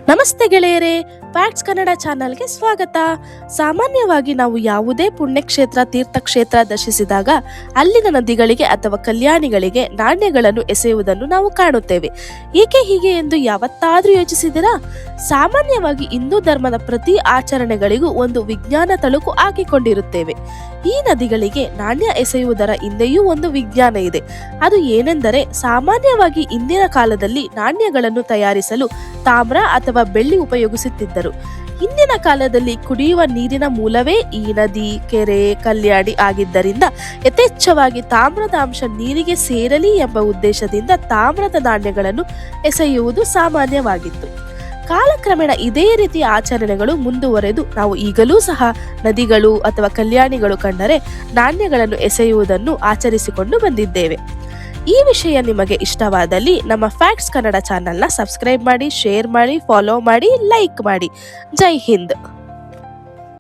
ನಮಸ್ತೆ ಗೆಳೆಯರೇ, ಫ್ಯಾಕ್ಟ್ಸ್ ಕನ್ನಡ ಚಾನಲ್ಗೆ ಸ್ವಾಗತ. ಸಾಮಾನ್ಯವಾಗಿ ನಾವು ಯಾವುದೇ ಪುಣ್ಯಕ್ಷೇತ್ರ ತೀರ್ಥಕ್ಷೇತ್ರ ದರ್ಶಿಸಿದಾಗ ಅಲ್ಲಿನ ನದಿಗಳಿಗೆ ಅಥವಾ ಕಲ್ಯಾಣಿಗಳಿಗೆ ನಾಣ್ಯಗಳನ್ನು ಎಸೆಯುವುದನ್ನು ನಾವು ಕಾಣುತ್ತೇವೆ. ಏಕೆ ಹೀಗೆ ಎಂದು ಯಾವತ್ತಾದ್ರೂ ಯೋಚಿಸಿದಿರಾ? ಸಾಮಾನ್ಯವಾಗಿ ಹಿಂದೂ ಧರ್ಮದ ಪ್ರತಿ ಆಚರಣೆಗಳಿಗೂ ಒಂದು ವಿಜ್ಞಾನ ತಳುಕು ಹಾಕಿಕೊಂಡಿರುತ್ತೇವೆ. ಈ ನದಿಗಳಿಗೆ ನಾಣ್ಯ ಎಸೆಯುವುದರ ಹಿಂದೆಯೂ ಒಂದು ವಿಜ್ಞಾನ ಇದೆ. ಅದು ಏನೆಂದರೆ, ಸಾಮಾನ್ಯವಾಗಿ ಇಂದಿನ ಕಾಲದಲ್ಲಿ ನಾಣ್ಯಗಳನ್ನು ತಯಾರಿಸಲು ತಾಮ್ರ ಅಥವಾ ಬೆಳ್ಳಿ ಉಪಯೋಗಿಸುತ್ತಿದ್ದರು. ಹಿಂದಿನ ಕಾಲದಲ್ಲಿ ಕುಡಿಯುವ ನೀರಿನ ಮೂಲವೇ ಈ ನದಿ, ಕೆರೆ, ಕಲ್ಯಾಣಿ ಆಗಿದ್ದರಿಂದ ಯಥೇಚ್ಛವಾಗಿ ತಾಮ್ರದ ಅಂಶ ನೀರಿಗೆ ಸೇರಲಿ ಎಂಬ ಉದ್ದೇಶದಿಂದ ತಾಮ್ರದ ನಾಣ್ಯಗಳನ್ನು ಎಸೆಯುವುದು ಸಾಮಾನ್ಯವಾಗಿತ್ತು. ಕಾಲಕ್ರಮೇಣ ಇದೇ ರೀತಿಯ ಆಚರಣೆಗಳು ಮುಂದುವರೆದು ನಾವು ಈಗಲೂ ಸಹ ನದಿಗಳು ಅಥವಾ ಕಲ್ಯಾಣಿಗಳು ಕಂಡರೆ ನಾಣ್ಯಗಳನ್ನು ಎಸೆಯುವುದನ್ನು ಆಚರಿಸಿಕೊಂಡು ಬಂದಿದ್ದೇವೆ. ಈ ವಿಷಯ ನಿಮಗೆ ಇಷ್ಟವಾದಲ್ಲಿ ನಮ್ಮ ಫ್ಯಾಕ್ಟ್ಸ್ ಕನ್ನಡ ಚಾನೆಲ್ನ ಸಬ್ಸ್ಕ್ರೈಬ್ ಮಾಡಿ, ಶೇರ್ ಮಾಡಿ, ಫಾಲೋ ಮಾಡಿ, ಲೈಕ್ ಮಾಡಿ. ಜೈ ಹಿಂದ್.